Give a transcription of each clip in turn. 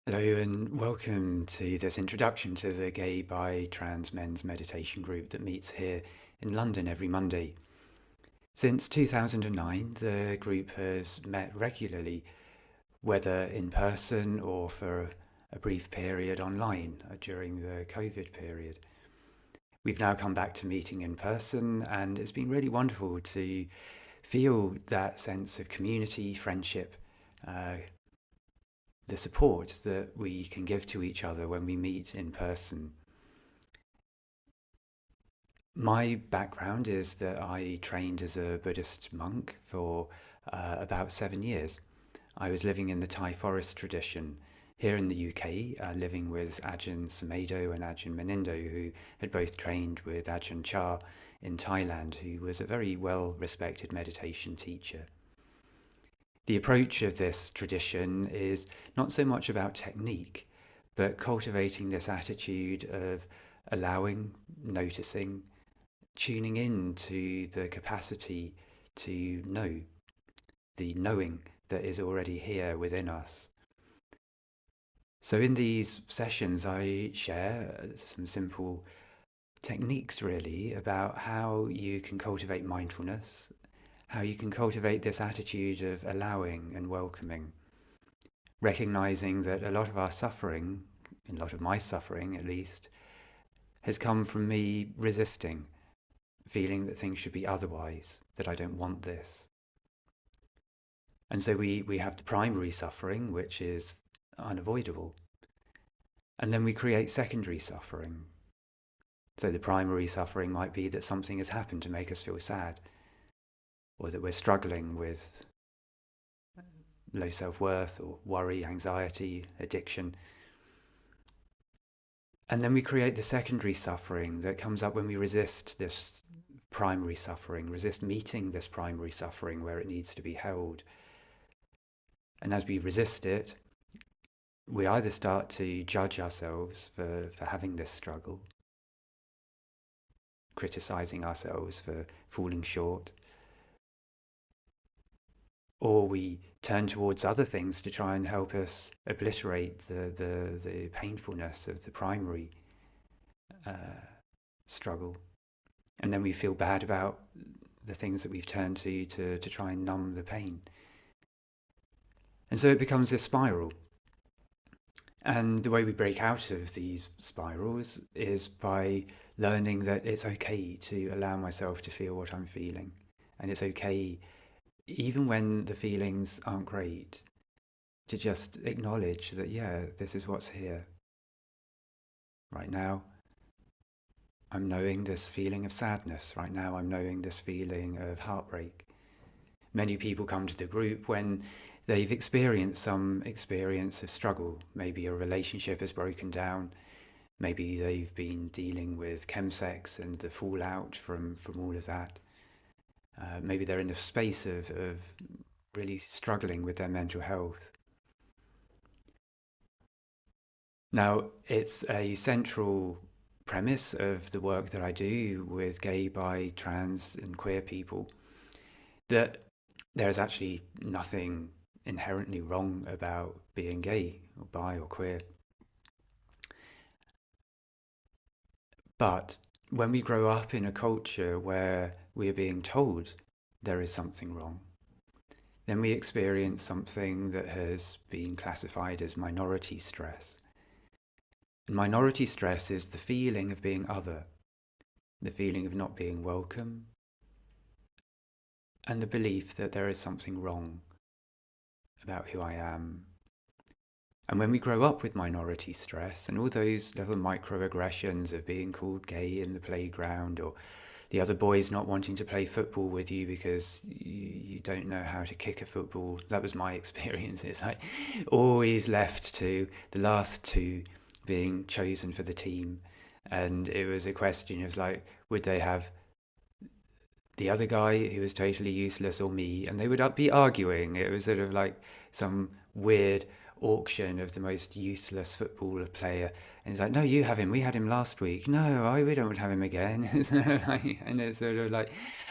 Hello and welcome to this introduction to the Gay, Bi, Trans Men's Meditation Group that meets here in London every Monday. Since 2009, the group has met regularly, whether in person or for a brief period online during the COVID period. We've now come back to meeting in person, and it's been really wonderful to feel that sense of community, friendship, the support that we can give to each other when we meet in person. My background is that I trained as a Buddhist monk for about 7 years. I was living in the Thai forest tradition here in the UK, living with Ajahn Sumedho and Ajahn Menindo, who had both trained with Ajahn Chah in Thailand, who was a very well-respected meditation teacher. The approach of this tradition is not so much about technique, but cultivating this attitude of allowing, noticing, tuning in to the capacity to know, the knowing that is already here within us. So in these sessions, I share some simple techniques really about how you can cultivate mindfulness, how you can cultivate this attitude of allowing and welcoming, recognizing that a lot of our suffering, a lot of my suffering at least, has come from me resisting, feeling that things should be otherwise, that I don't want this. And so we have the primary suffering, which is unavoidable. And then we create secondary suffering. So the primary suffering might be that something has happened to make us feel sad, or that we're struggling with low self-worth or worry, anxiety, addiction. And then we create the secondary suffering that comes up when we resist this primary suffering, resist meeting this primary suffering where it needs to be held. And as we resist it, we either start to judge ourselves for having this struggle, criticizing ourselves for falling short, or we turn towards other things to try and help us obliterate the painfulness of the primary struggle. And then we feel bad about the things that we've turned to try and numb the pain. And so it becomes this spiral. And the way we break out of these spirals is by learning that it's okay to allow myself to feel what I'm feeling. And it's okay, even when the feelings aren't great, to just acknowledge that, yeah, this is what's here. Right now, I'm knowing this feeling of sadness. Right now, I'm knowing this feeling of heartbreak. Many people come to the group when they've experienced some experience of struggle. Maybe a relationship has broken down. Maybe they've been dealing with chemsex and the fallout from all of that. Maybe they're in a space of really struggling with their mental health. Now, it's a central premise of the work that I do with gay, bi, trans and queer people that there is actually nothing inherently wrong about being gay or bi or queer. But when we grow up in a culture where we are being told there is something wrong, then we experience something that has been classified as minority stress. And minority stress is the feeling of being other, the feeling of not being welcome, and the belief that there is something wrong about who I am. And when we grow up with minority stress and all those little microaggressions of being called gay in the playground, or the other boys not wanting to play football with you because you don't know how to kick a football, that was my experience. It's like always left to the last two being chosen for the team. And it was a question of like, would they have the other guy who was totally useless or me? And they would be arguing. It was sort of like some weird auction of the most useless footballer player. And he's like, no, you have him. We had him last week. No, we don't have him again. And it's sort of like,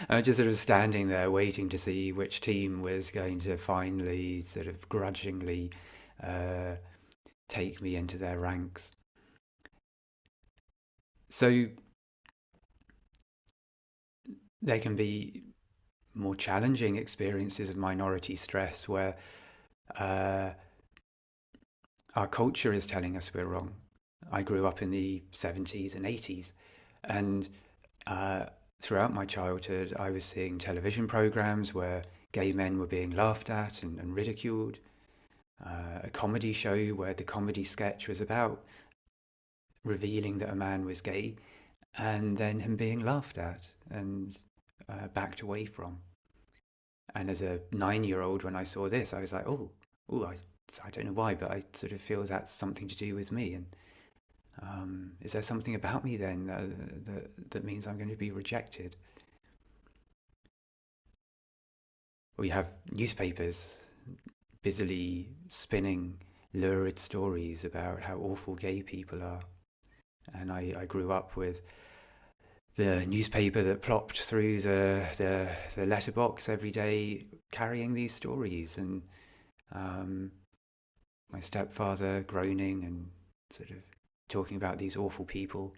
I'm just sort of standing there waiting to see which team was going to finally sort of grudgingly take me into their ranks. So there can be more challenging experiences of minority stress where our culture is telling us we're wrong. I grew up in the 70s and 80s, and throughout my childhood, I was seeing television programs where gay men were being laughed at and ridiculed. A comedy show where the comedy sketch was about revealing that a man was gay and then him being laughed at and backed away from. And as a 9-year-old, when I saw this, I was like, I don't know why, but I sort of feel that's something to do with me. And is there something about me then that means I'm going to be rejected? We have newspapers busily spinning lurid stories about how awful gay people are. And I grew up with the newspaper that plopped through the letterbox every day carrying these stories, and my stepfather groaning and sort of talking about these awful people.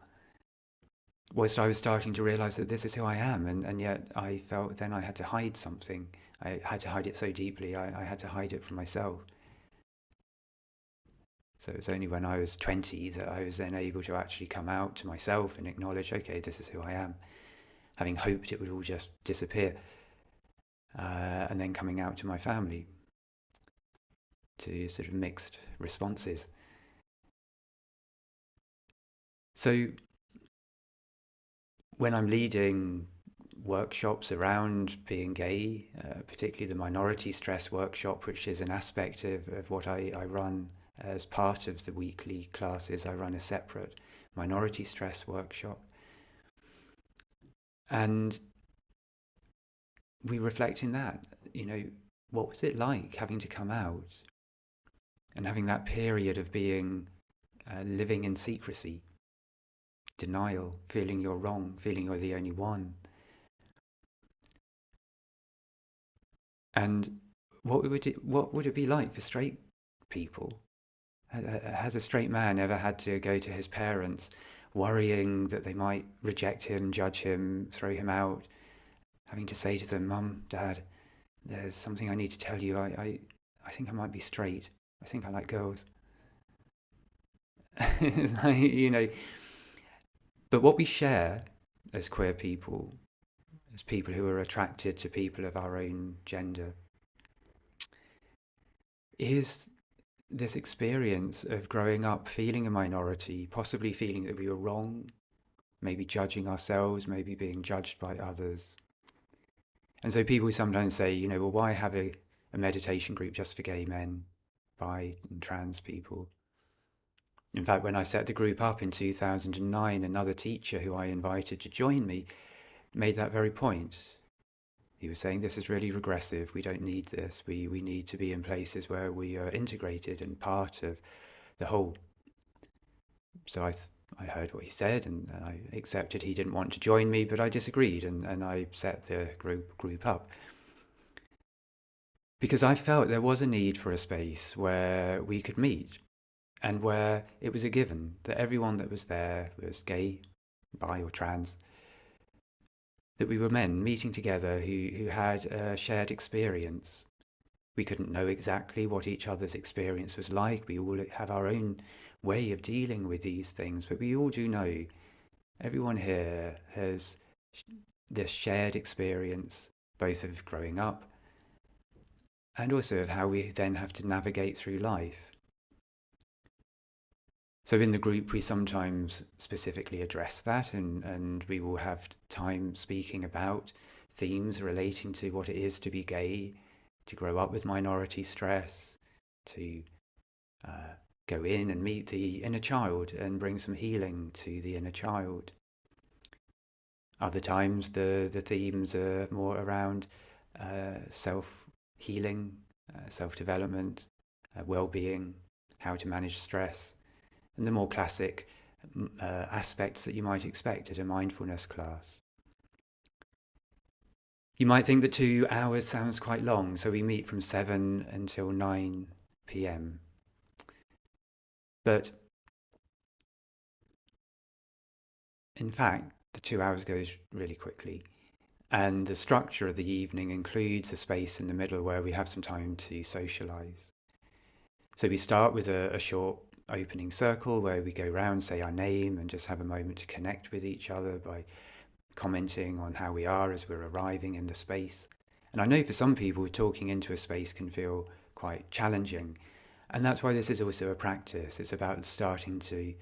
Whilst I was starting to realise that this is who I am, and yet I felt then I had to hide something. I had to hide it so deeply, I had to hide it from myself. So it was only when I was 20 that I was then able to actually come out to myself and acknowledge, okay, this is who I am, having hoped it would all just disappear. And then coming out to my family, to sort of mixed responses. So when I'm leading workshops around being gay, particularly the minority stress workshop, which is an aspect of what I run as part of the weekly classes, I run a separate minority stress workshop. And we reflect in that, what was it like having to come out and having that period of being living in secrecy, denial, feeling you're wrong, feeling you're the only one. And what would it be like for straight people? Has a straight man ever had to go to his parents worrying that they might reject him, judge him, throw him out, having to say to them, Mum, Dad, there's something I need to tell you. I think I might be straight. I think I like girls. But what we share as queer people, as people who are attracted to people of our own gender, is this experience of growing up feeling a minority, possibly feeling that we were wrong, maybe judging ourselves, maybe being judged by others. And so people sometimes say, well, why have a meditation group just for gay men, bi and trans people? In fact, when I set the group up in 2009, another teacher who I invited to join me made that very point. He was saying, this is really regressive. We don't need this. We need to be in places where we are integrated and part of the whole. So I heard what he said, and I accepted he didn't want to join me, but I disagreed, and I set the group up. Because I felt there was a need for a space where we could meet, and where it was a given that everyone that was there was gay, bi or trans, that we were men meeting together who had a shared experience. We couldn't know exactly what each other's experience was like. We all have our own way of dealing with these things, but we all do know everyone here has this shared experience, both of growing up and also of how we then have to navigate through life. So in the group, we sometimes specifically address that, and we will have time speaking about themes relating to what it is to be gay, to grow up with minority stress, to go in and meet the inner child and bring some healing to the inner child. Other times, the themes are more around self-healing, self-development, well-being, how to manage stress, and the more classic aspects that you might expect at a mindfulness class. You might think that 2 hours sounds quite long, so we meet from 7 until 9 p.m. But in fact, the 2 hours goes really quickly. And the structure of the evening includes a space in the middle where we have some time to socialise. So we start with a short opening circle where we go round, say our name, and just have a moment to connect with each other by commenting on how we are as we're arriving in the space. And I know for some people, talking into a space can feel quite challenging. And that's why this is also a practice. It's about starting to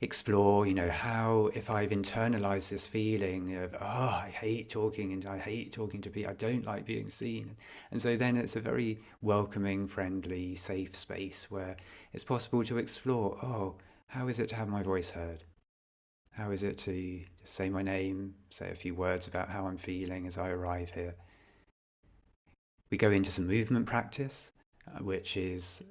explore, how if I've internalized this feeling of, I hate talking and I hate talking to people, I don't like being seen. And so then it's a very welcoming, friendly, safe space where it's possible to explore, how is it to have my voice heard? How is it to just say my name, say a few words about how I'm feeling as I arrive here? We go into some movement practice, which is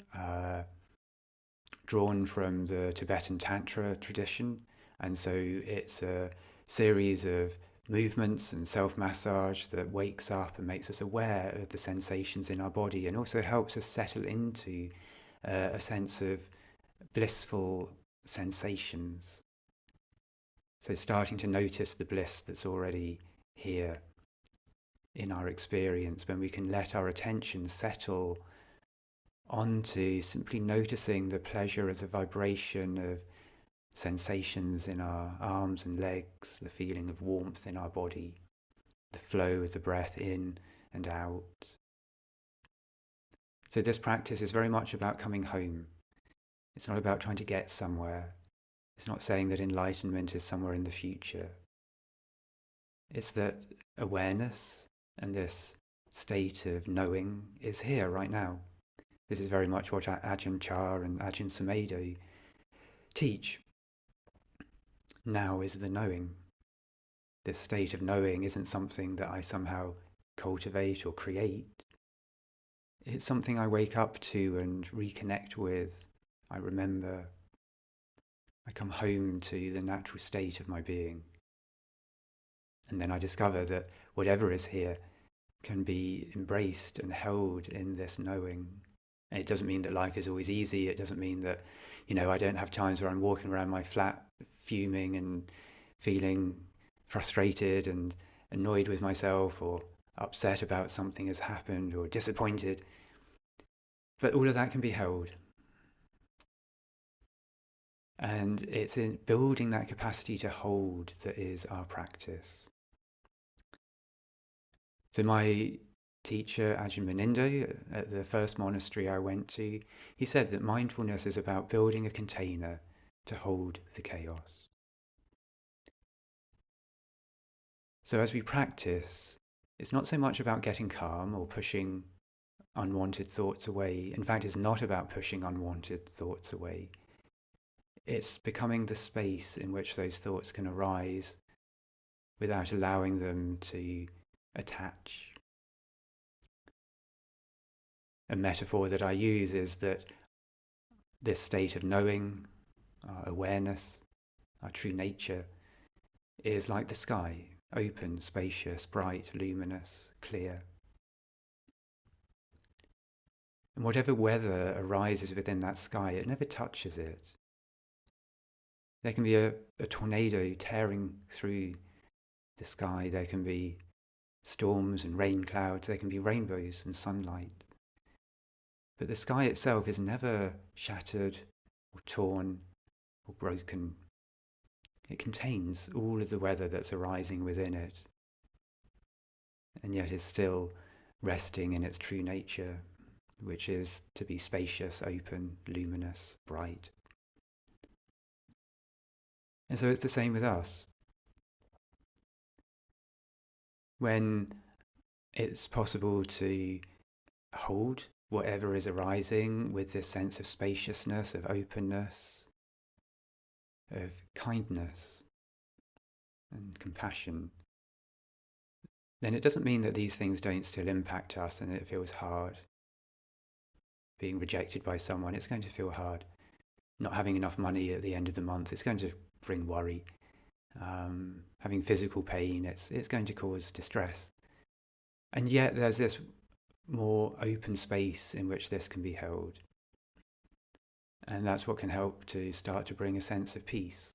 drawn from the Tibetan Tantra tradition. And so it's a series of movements and self-massage that wakes up and makes us aware of the sensations in our body and also helps us settle into a sense of blissful sensations. So starting to notice the bliss that's already here in our experience, when we can let our attention settle onto simply noticing the pleasure as a vibration of sensations in our arms and legs, the feeling of warmth in our body, the flow of the breath in and out. So this practice is very much about coming home. It's not about trying to get somewhere. It's not saying that enlightenment is somewhere in the future. It's that awareness and this state of knowing is here right now. This is very much what Ajahn Chah and Ajahn Sumedho teach. Now is the knowing. This state of knowing isn't something that I somehow cultivate or create. It's something I wake up to and reconnect with. I remember. I come home to the natural state of my being. And then I discover that whatever is here can be embraced and held in this knowing. And it doesn't mean that life is always easy. It doesn't mean that, I don't have times where I'm walking around my flat fuming and feeling frustrated and annoyed with myself or upset about something has happened or disappointed. But all of that can be held. And it's in building that capacity to hold that is our practice. So my teacher, Ajahn Munindo, at the first monastery I went to, he said that mindfulness is about building a container to hold the chaos. So as we practice, it's not so much about getting calm or pushing unwanted thoughts away. In fact, it's not about pushing unwanted thoughts away. It's becoming the space in which those thoughts can arise without allowing them to attach. A metaphor that I use is that this state of knowing, our awareness, our true nature, is like the sky, open, spacious, bright, luminous, clear. And whatever weather arises within that sky, it never touches it. There can be a tornado tearing through the sky. There can be storms and rain clouds. There can be rainbows and sunlight. But the sky itself is never shattered or torn or broken. It contains all of the weather that's arising within it, and yet is still resting in its true nature, which is to be spacious, open, luminous, bright. And so it's the same with us. When it's possible to hold whatever is arising with this sense of spaciousness, of openness, of kindness and compassion, then it doesn't mean that these things don't still impact us and it feels hard. Being rejected by someone, it's going to feel hard. Not having enough money at the end of the month, it's going to bring worry. Having physical pain, it's going to cause distress. And yet there's this more open space in which this can be held. And that's what can help to start to bring a sense of peace.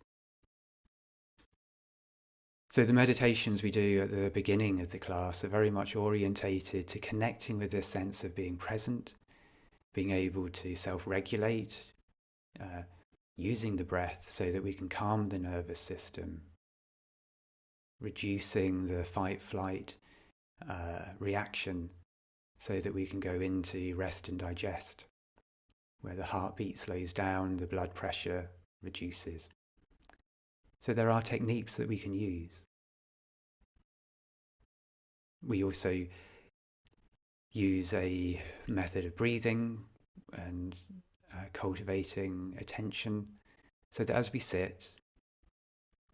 So the meditations we do at the beginning of the class are very much orientated to connecting with this sense of being present, being able to self-regulate, using the breath so that we can calm the nervous system, reducing the fight-flight reaction so that we can go into rest and digest, where the heartbeat slows down, the blood pressure reduces. So there are techniques that we can use. We also use a method of breathing and cultivating attention so that as we sit,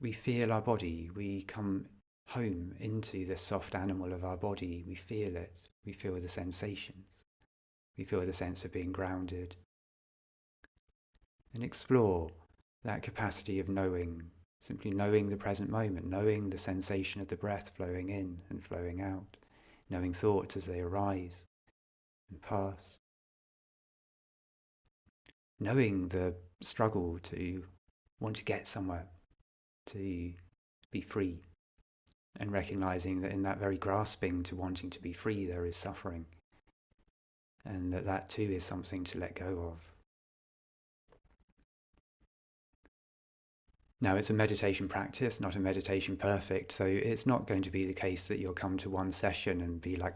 we feel our body, we come home into the soft animal of our body, we feel it, we feel the sensations, we feel the sense of being grounded, and explore that capacity of knowing, simply knowing the present moment, knowing the sensation of the breath flowing in and flowing out, knowing thoughts as they arise and pass, knowing the struggle to want to get somewhere, to be free, and recognizing that in that very grasping to wanting to be free there is suffering, and that too is something to let go of. Now, it's a meditation practice, not a meditation perfect, so it's not going to be the case that you'll come to one session and be like,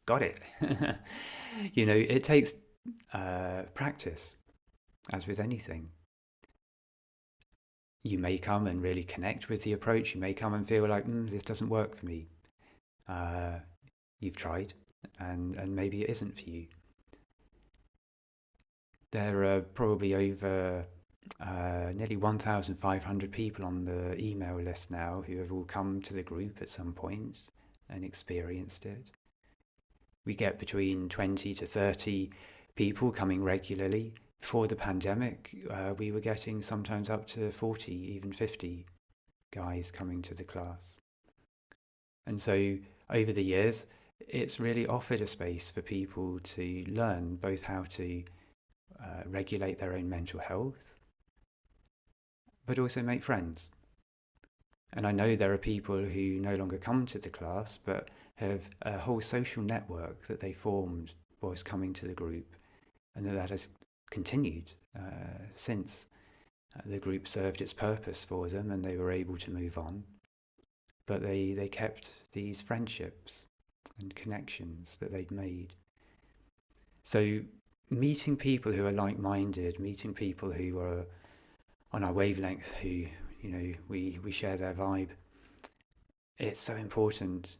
got it. It takes practice, as with anything. You may come and really connect with the approach. You may come and feel like, this doesn't work for me. You've tried, and maybe it isn't for you. There are probably over nearly 1,500 people on the email list now who have all come to the group at some point and experienced it. We get between 20 to 30 people coming regularly. Before the pandemic, we were getting sometimes up to 40, even 50 guys coming to the class. And so over the years, it's really offered a space for people to learn both how to regulate their own mental health, but also make friends. And I know there are people who no longer come to the class, but have a whole social network that they formed whilst coming to the group, and that has continued since the group served its purpose for them and they were able to move on. But they kept these friendships and connections that they'd made. So meeting people who are like-minded, meeting people who are on our wavelength, who, we share their vibe, it's so important.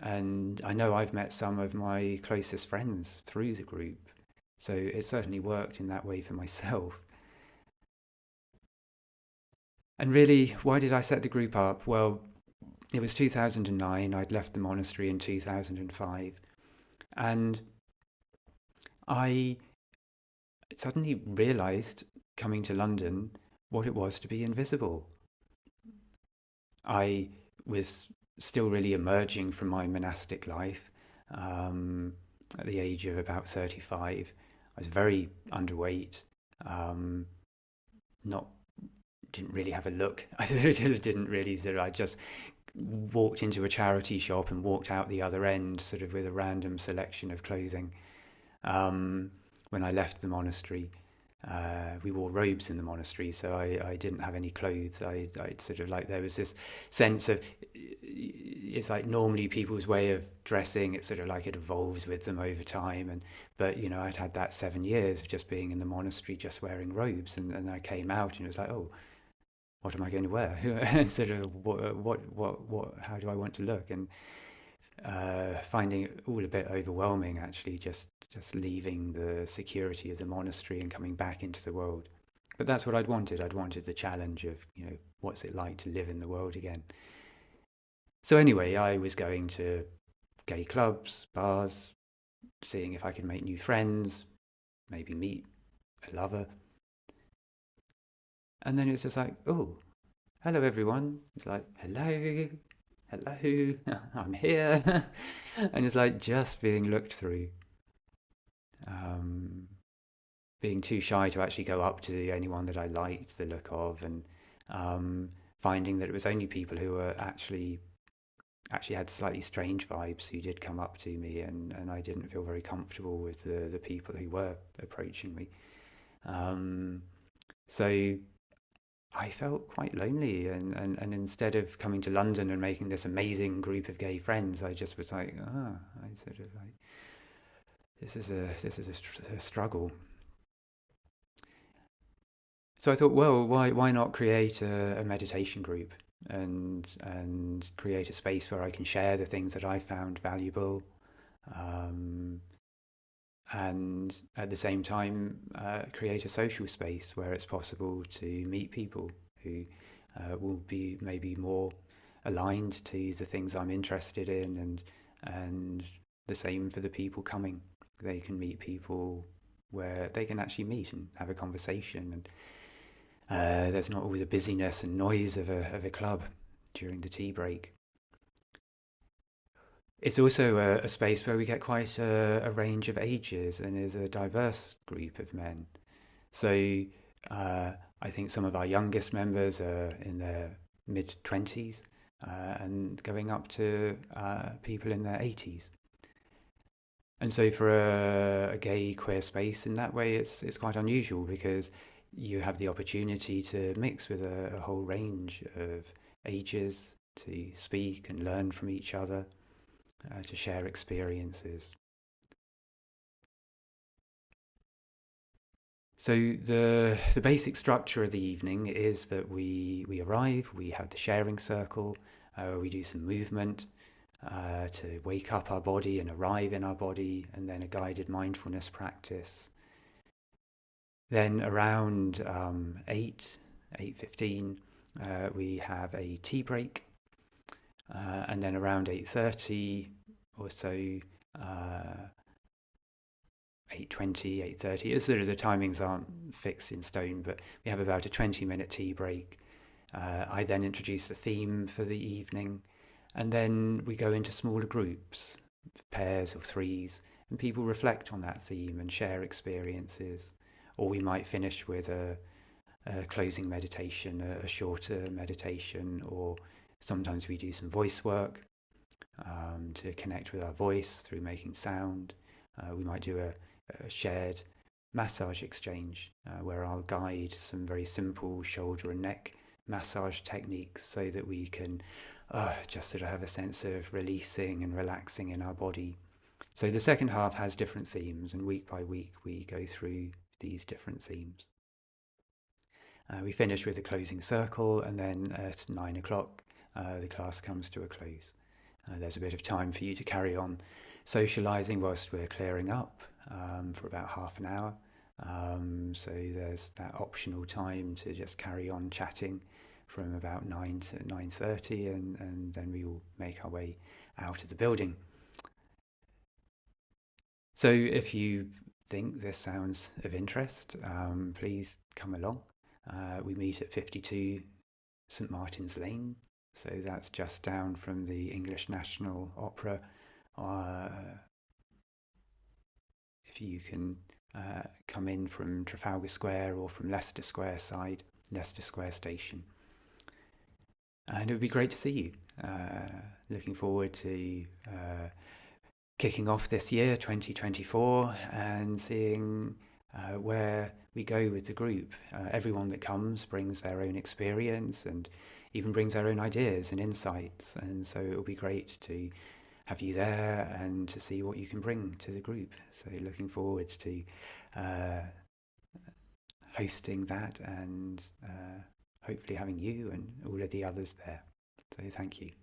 And I know I've met some of my closest friends through the group, so it certainly worked in that way for myself. And really, why did I set the group up? Well, it was 2009, I'd left the monastery in 2005, and I suddenly realised, coming to London, what it was to be invisible. I was still really emerging from my monastic life. At the age of about 35, I was very underweight, didn't really have a look. I didn't really, I just walked into a charity shop and walked out the other end sort of with a random selection of clothing. When I left the monastery, we wore robes in the monastery, so I didn't have any clothes. I sort of like, there was this sense of, it's like normally people's way of dressing, it's sort of like it evolves with them over time. But I'd had that 7 years of just being in the monastery, just wearing robes, and I came out and it was like, oh, what am I going to wear? Sort of what how do I want to look? And finding it all a bit overwhelming, actually, just leaving the security of the monastery and coming back into the world. But that's what I'd wanted. I'd wanted the challenge of, what's it like to live in the world again. So anyway, I was going to gay clubs, bars, seeing if I could make new friends, maybe meet a lover. And then it's just like, oh, hello everyone. It's like, hello, I'm here. And it's like just being looked through. being too shy to actually go up to anyone that I liked the look of, and finding that it was only people who were actually had slightly strange vibes who did come up to me, and I didn't feel very comfortable with the people who were approaching me. So I felt quite lonely, and instead of coming to London and making this amazing group of gay friends, I just was like, I sort of like, this is a struggle. So I thought, well, why not create a meditation group and create a space where I can share the things that I found valuable, um, and at the same time create a social space where it's possible to meet people who will be maybe more aligned to the things I'm interested in, and the same for the people coming. They can meet people where they can actually meet and have a conversation, and there's not all the busyness and noise of a club during the tea break. It's also a space where we get quite a range of ages and is a diverse group of men. So I think some of our youngest members are in their mid 20s, and going up to people in their 80s. And so for a gay queer space in that way, it's quite unusual because you have the opportunity to mix with a whole range of ages, to speak and learn from each other, to share experiences. So the basic structure of the evening is that we arrive, we have the sharing circle, we do some movement to wake up our body and arrive in our body, and then a guided mindfulness practice. Then around 8:15, we have a tea break, and then around 8:30 or so, 8:20, 8:30. Sort of the timings aren't fixed in stone, but we have about a 20-minute tea break. I then introduce the theme for the evening, and then we go into smaller groups, pairs or threes, and people reflect on that theme and share experiences. Or we might finish with a closing meditation, a shorter meditation, or sometimes we do some voice work to connect with our voice through making sound. We might do a shared massage exchange where I'll guide some very simple shoulder and neck massage techniques so that we can just sort of have a sense of releasing and relaxing in our body. So the second half has different themes, and week by week we go through these different themes. We finish with a closing circle, and then at 9 o'clock the class comes to a close. There's a bit of time for you to carry on socialising whilst we're clearing up for about half an hour. So there's that optional time to just carry on chatting from about 9 to 9:30, and then we will make our way out of the building. So if you think this sounds of interest, please come along. We meet at 52 St Martin's Lane, so that's just down from the English National Opera. If you can come in from Trafalgar Square or from Leicester Square side, Leicester Square station. And it would be great to see you. Looking forward to kicking off this year, 2024, and seeing where we go with the group. Everyone that comes brings their own experience and even brings their own ideas and insights. And so it will be great to have you there and to see what you can bring to the group. So looking forward to hosting that and hopefully having you and all of the others there. So thank you.